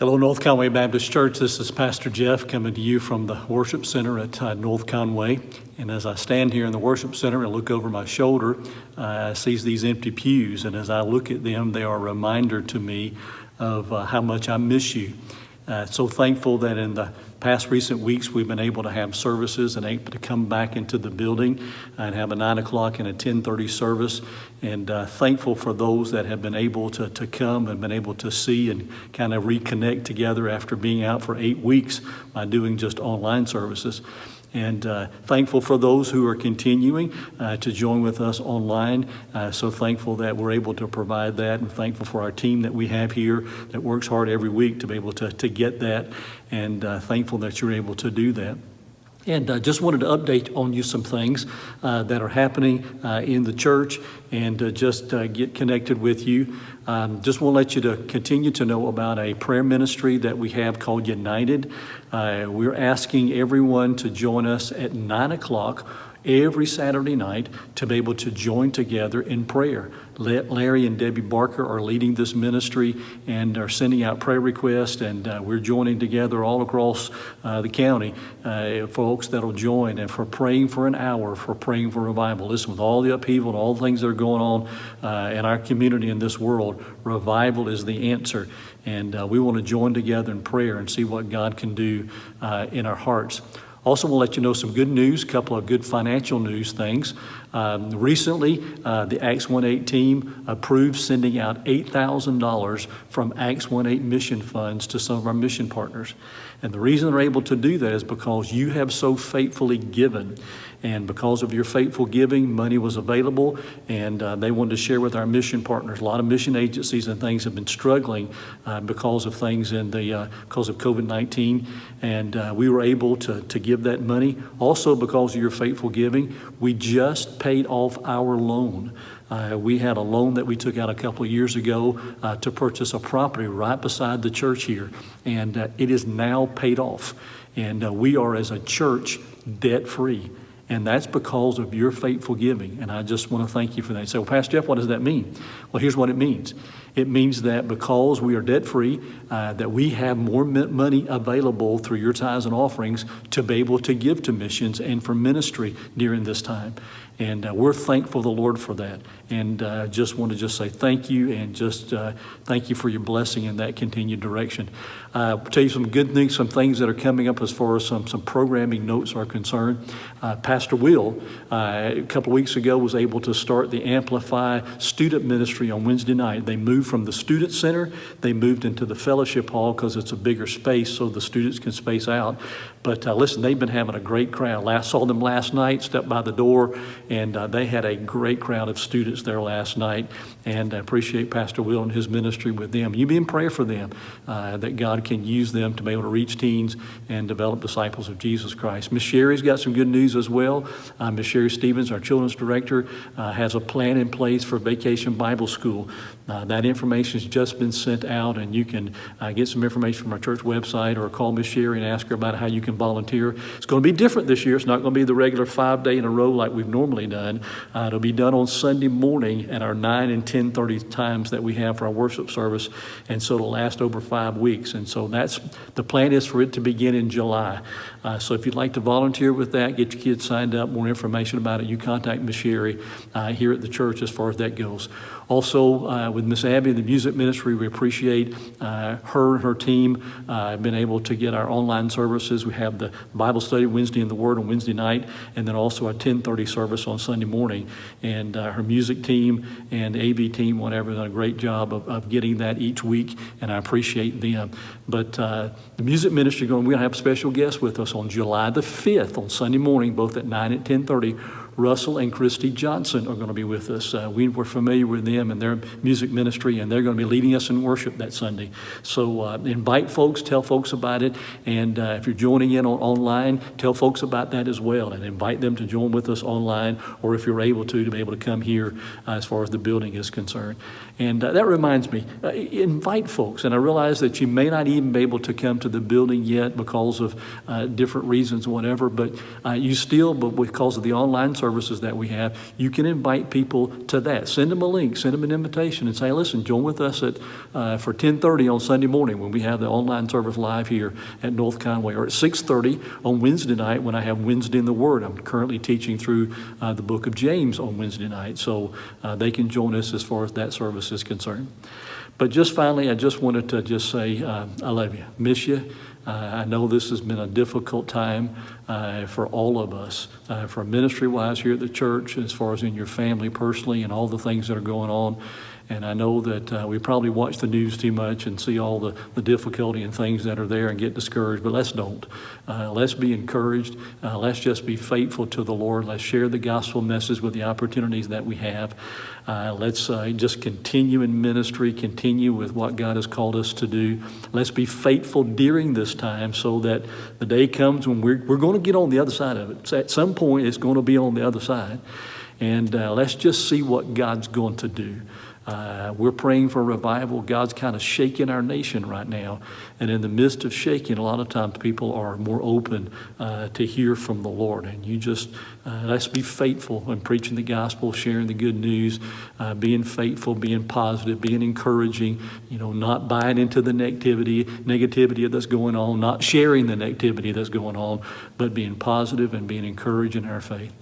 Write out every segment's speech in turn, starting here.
Hello, North Conway Baptist Church. This is Pastor Jeff coming to you from the worship center at North Conway. And as I stand here in the worship center and look over my shoulder, I see these empty pews. And as I look at them, they are a reminder to me of how much I miss you. So thankful that in the past recent weeks we've been able to have services and able to come back into the building and have a 9 o'clock and a 10:30 service, and thankful for those that have been able to come and been able to see and kind of reconnect together after being out for 8 weeks by doing just online services. And thankful for those who are continuing to join with us online. So thankful that we're able to provide that, and thankful for our team that we have here that works hard every week to be able to get that, and thankful that you're able to do that. And just wanted to update on you some things that are happening in the church, and just get connected with you. Just want to let you to continue to know about a prayer ministry that we have called United. We're asking everyone to join us at 9 o'clock every Saturday night to be able to join together in prayer. Larry and Debbie Barker are leading this ministry and are sending out prayer requests, and we're joining together all across the county, folks that'll join, and for praying for an hour, for praying for revival. Listen, with all the upheaval and all the things that are going on in our community in this world, revival is the answer. And we want to join together in prayer and see what God can do in our hearts. Also, we'll let you know some good news, a couple of good financial news things. Recently, the Acts 1-8 team approved sending out $8,000 from Acts 1-8 mission funds to some of our mission partners. And the reason they're able to do that is because you have so faithfully given. And because of your faithful giving, money was available, and they wanted to share with our mission partners. A lot of mission agencies and things have been struggling because of things because of COVID-19, and we were able to give that money. Also, because of your faithful giving, we just paid off our loan. We had a loan that we took out a couple of years ago to purchase a property right beside the church here, and it is now paid off. And we are, as a church, debt-free. And that's because of your faithful giving. And I just want to thank you for that. You say, well, Pastor Jeff, what does that mean? Well, here's what it means. It means that because we are debt-free, that we have more money available through your tithes and offerings to be able to give to missions and for ministry during this time. And we're thankful to the Lord for that. And just want to say thank you, and just thank you for your blessing in that continued direction. I'll tell you some good things, some things that are coming up as far as some programming notes are concerned. Pastor Will, a couple of weeks ago, was able to start the Amplify student ministry on Wednesday night. They moved from the student center, they moved into the fellowship hall because it's a bigger space so the students can space out. But listen, they've been having a great crowd. Saw them last night, stepped by the door, and they had a great crowd of students there last night. And I appreciate Pastor Will and his ministry with them. You be in prayer for them, that God can use them to be able to reach teens and develop disciples of Jesus Christ. Miss Sherry's got some good news as well. Miss Sherry Stevens, our children's director, has a plan in place for Vacation Bible School. That information has just been sent out, and you can get some information from our church website or call Miss Sherry and ask her about how you can volunteer. It's going to be different this year. It's not going to be the regular 5-day in a row like we've normally done. It'll be done on Sunday morning at our 9 and 10:30 times that we have for our worship service, and so it'll last over 5 weeks. And so the plan is for it to begin in July. So if you'd like to volunteer with that, get your kids signed up, more information about it, you contact Miss Sherry here at the church as far as that goes. Also, with Miss Abby, the music ministry, we appreciate her and her team have been able to get our online services. We have the Bible study Wednesday in the Word on Wednesday night, and then also our 10:30 service on Sunday morning. And her music team and AV team, whatever, done a great job of getting that each week, and I appreciate them. But the music ministry, we're going to have special guests with us on July the 5th on Sunday morning, both at 9 and 10:30. Russell and Christy Johnson are going to be with us. We're familiar with them and their music ministry, and they're going to be leading us in worship that Sunday. So invite folks, tell folks about it, and if you're joining in online, tell folks about that as well, and invite them to join with us online, or if you're able to be able to come here as far as the building is concerned. And that reminds me, invite folks, and I realize that you may not even be able to come to the building yet because of different reasons, whatever, but you still, but because of the online services that we have, you can invite people to that. Send them a link, send them an invitation, and say, listen, join with us for 10:30 on Sunday morning when we have the online service live here at North Conway, or at 6:30 on Wednesday night when I have Wednesday in the Word. I'm currently teaching through the book of James on Wednesday night, so they can join us as far as that service is concerned. But just finally, I just wanted to just say I love you, miss you. I know this has been a difficult time for all of us, for ministry-wise here at the church, as far as in your family personally and all the things that are going on. And I know that we probably watch the news too much and see all the difficulty and things that are there and get discouraged, but let's don't. Let's be encouraged. Let's just be faithful to the Lord. Let's share the gospel message with the opportunities that we have. Let's just continue in ministry, continue with what God has called us to do. Let's be faithful during this time so that the day comes when we're going to get on the other side of it. So at some point, it's going to be on the other side. And let's just see what God's going to do. We're praying for revival. God's kind of shaking our nation right now. And in the midst of shaking, a lot of times people are more open to hear from the Lord. And you just, let's be faithful in preaching the gospel, sharing the good news, being faithful, being positive, being encouraging, not buying into the negativity that's going on, not sharing the negativity that's going on, but being positive and being encouraged in our faith.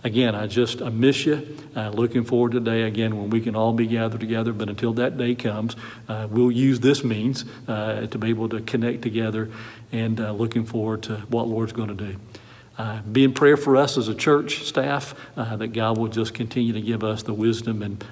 Again, I miss you. Looking forward to the day again when we can all be gathered together. But until that day comes, we'll use this means to be able to connect together, and looking forward to what Lord's going to do. Be in prayer for us as a church staff, that God will just continue to give us the wisdom and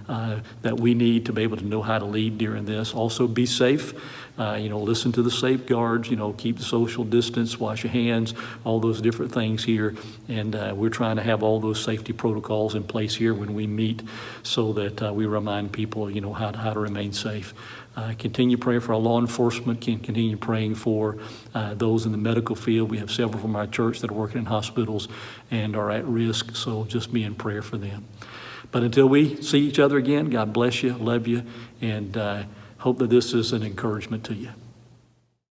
that we need to be able to know how to lead during this. Also, be safe. Listen to the safeguards. Keep the social distance, wash your hands, all those different things here. And we're trying to have all those safety protocols in place here when we meet, so that we remind people, how to remain safe. Continue praying for our law enforcement. Continue praying for those in the medical field. We have several from our church that are working in hospitals and are at risk, so just be in prayer for them. But until we see each other again, God bless you, love you, and hope that this is an encouragement to you.